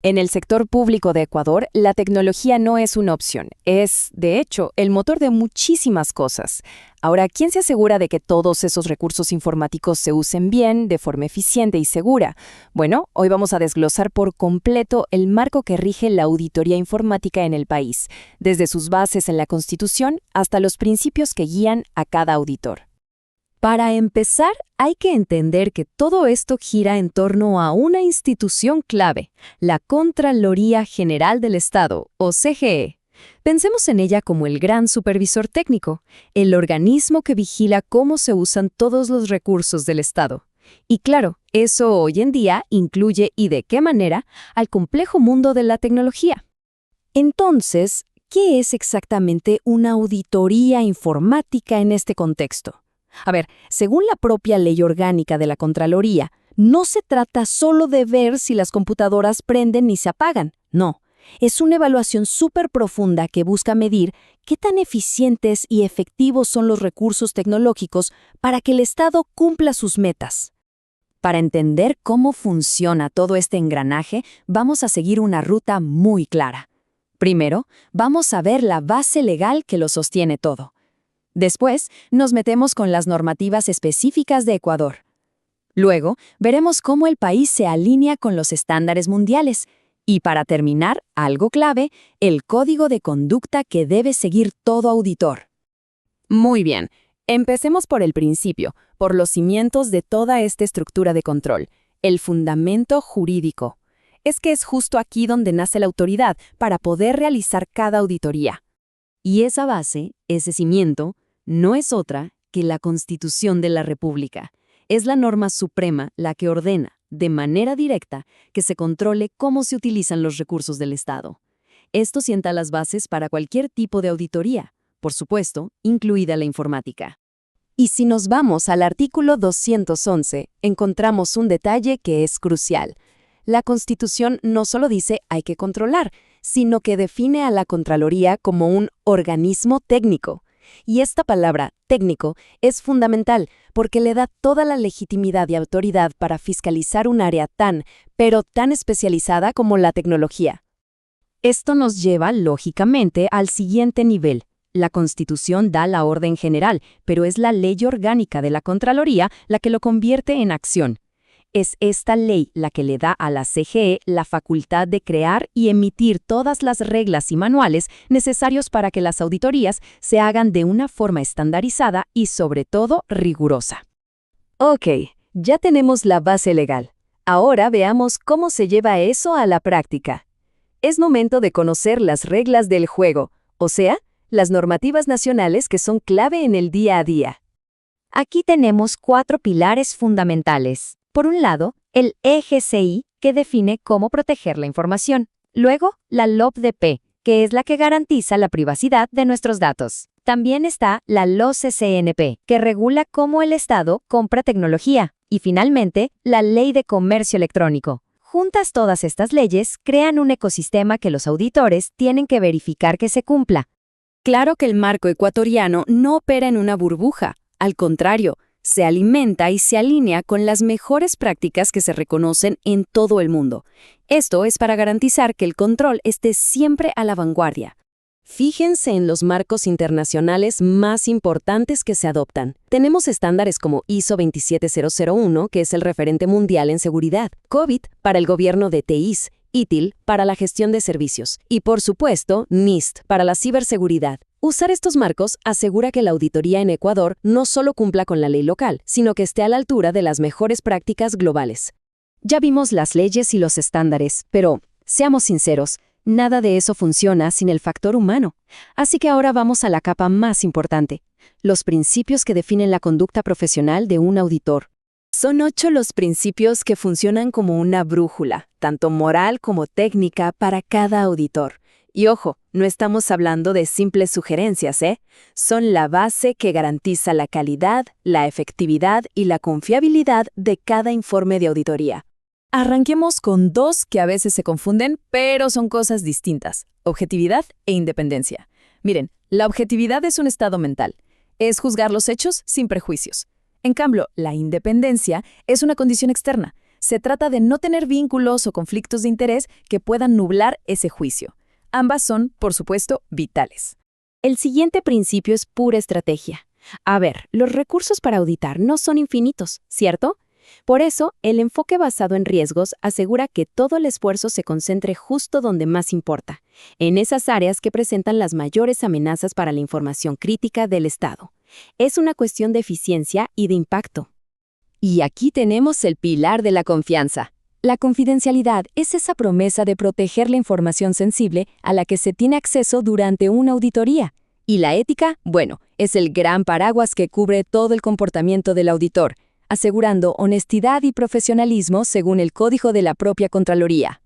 En el sector público de Ecuador, la tecnología no es una opción, es, de hecho, el motor de muchísimas cosas. Ahora, ¿quién se asegura de que todos esos recursos informáticos se usen bien, de forma eficiente y segura? Bueno, hoy vamos a desglosar por completo el marco que rige la auditoría informática en el país, desde sus bases en la Constitución hasta los principios que guían a cada auditor. Para empezar, hay que entender que todo esto gira en torno a una institución clave, la Contraloría General del Estado, o CGE. Pensemos en ella como el gran supervisor técnico, el organismo que vigila cómo se usan todos los recursos del Estado. Y claro, eso hoy en día incluye y de qué manera al complejo mundo de la tecnología. Entonces, ¿qué es exactamente una auditoría informática en este contexto? A ver, según la propia ley orgánica de la Contraloría, no se trata solo de ver si las computadoras prenden y se apagan, no. Es una evaluación súper profunda que busca medir qué tan eficientes y efectivos son los recursos tecnológicos para que el Estado cumpla sus metas. Para entender cómo funciona todo este engranaje, vamos a seguir una ruta muy clara. Primero, vamos a ver la base legal que lo sostiene todo. Después, nos metemos con las normativas específicas de Ecuador. Luego, veremos cómo el país se alinea con los estándares mundiales. Y para terminar, algo clave, el código de conducta que debe seguir todo auditor. Muy bien, empecemos por el principio, por los cimientos de toda esta estructura de control, el fundamento jurídico. Es que es justo aquí donde nace la autoridad para poder realizar cada auditoría. Y esa base, ese cimiento, no es otra que la Constitución de la República. Es la norma suprema la que ordena, de manera directa, que se controle cómo se utilizan los recursos del Estado. Esto sienta las bases para cualquier tipo de auditoría, por supuesto, incluida la informática. Y si nos vamos al artículo 211, encontramos un detalle que es crucial. La Constitución no solo dice hay que controlar, sino que define a la Contraloría como un organismo técnico. Y esta palabra, técnico, es fundamental porque le da toda la legitimidad y autoridad para fiscalizar un área pero tan especializada como la tecnología. Esto nos lleva, lógicamente, al siguiente nivel. La Constitución da la orden general, pero es la ley orgánica de la Contraloría la que lo convierte en acción. Es esta ley la que le da a la CGE la facultad de crear y emitir todas las reglas y manuales necesarios para que las auditorías se hagan de una forma estandarizada y, sobre todo, rigurosa. Ok, ya tenemos la base legal. Ahora veamos cómo se lleva eso a la práctica. Es momento de conocer las reglas del juego, o sea, las normativas nacionales que son clave en el día a día. Aquí tenemos 4 pilares fundamentales. Por un lado, el EGCI, que define cómo proteger la información. Luego, la LOPDP, que es la que garantiza la privacidad de nuestros datos. También está la LOCCNP, que regula cómo el Estado compra tecnología. Y finalmente, la Ley de Comercio Electrónico. Juntas todas estas leyes crean un ecosistema que los auditores tienen que verificar que se cumpla. Claro que el marco ecuatoriano no opera en una burbuja, al contrario, se alimenta y se alinea con las mejores prácticas que se reconocen en todo el mundo. Esto es para garantizar que el control esté siempre a la vanguardia. Fíjense en los marcos internacionales más importantes que se adoptan. Tenemos estándares como ISO 27001, que es el referente mundial en seguridad, COBIT para el gobierno de TIs, ITIL para la gestión de servicios y, por supuesto, NIST para la ciberseguridad. Usar estos marcos asegura que la auditoría en Ecuador no solo cumpla con la ley local, sino que esté a la altura de las mejores prácticas globales. Ya vimos las leyes y los estándares, pero, seamos sinceros, nada de eso funciona sin el factor humano. Así que ahora vamos a la capa más importante, los principios que definen la conducta profesional de un auditor. Son 8 los principios que funcionan como una brújula, tanto moral como técnica para cada auditor. Y ojo, no estamos hablando de simples sugerencias, ¿eh? Son la base que garantiza la calidad, la efectividad y la confiabilidad de cada informe de auditoría. Arranquemos con 2 que a veces se confunden, pero son cosas distintas: objetividad e independencia. Miren, la objetividad es un estado mental. Es juzgar los hechos sin prejuicios. En cambio, la independencia es una condición externa. Se trata de no tener vínculos o conflictos de interés que puedan nublar ese juicio. Ambas son, por supuesto, vitales. El siguiente principio es pura estrategia. A ver, los recursos para auditar no son infinitos, ¿cierto? Por eso, el enfoque basado en riesgos asegura que todo el esfuerzo se concentre justo donde más importa, en esas áreas que presentan las mayores amenazas para la información crítica del Estado. Es una cuestión de eficiencia y de impacto. Y aquí tenemos el pilar de la confianza. La confidencialidad es esa promesa de proteger la información sensible a la que se tiene acceso durante una auditoría. Y la ética, bueno, es el gran paraguas que cubre todo el comportamiento del auditor, asegurando honestidad y profesionalismo según el código de la propia Contraloría.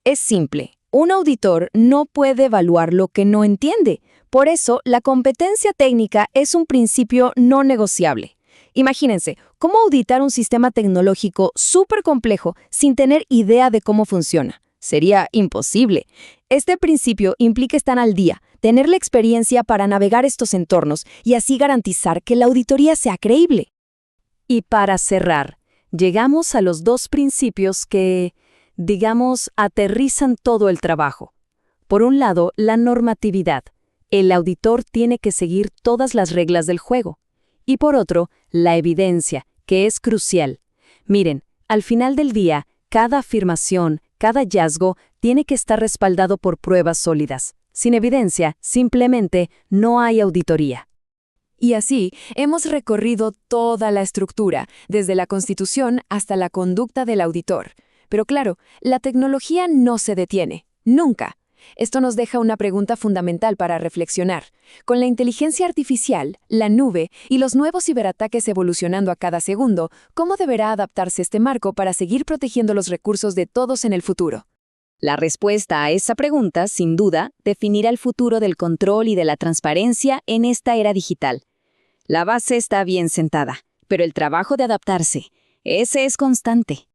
Es simple. Un auditor no puede evaluar lo que no entiende. Por eso, la competencia técnica es un principio no negociable. Imagínense, ¿cómo auditar un sistema tecnológico súper complejo sin tener idea de cómo funciona? Sería imposible. Este principio implica estar al día, tener la experiencia para navegar estos entornos y así garantizar que la auditoría sea creíble. Y para cerrar, llegamos a los dos principios que, digamos, aterrizan todo el trabajo. Por un lado, la normatividad. El auditor tiene que seguir todas las reglas del juego. Y por otro, la evidencia, que es crucial. Miren, al final del día, cada afirmación, cada hallazgo tiene que estar respaldado por pruebas sólidas. Sin evidencia, simplemente no hay auditoría. Y así, hemos recorrido toda la estructura, desde la Constitución hasta la conducta del auditor. Pero claro, la tecnología no se detiene, nunca. Esto nos deja una pregunta fundamental para reflexionar. Con la inteligencia artificial, la nube y los nuevos ciberataques evolucionando a cada segundo, ¿cómo deberá adaptarse este marco para seguir protegiendo los recursos de todos en el futuro? La respuesta a esa pregunta, sin duda, definirá el futuro del control y de la transparencia en esta era digital. La base está bien sentada, pero el trabajo de adaptarse, ese es constante.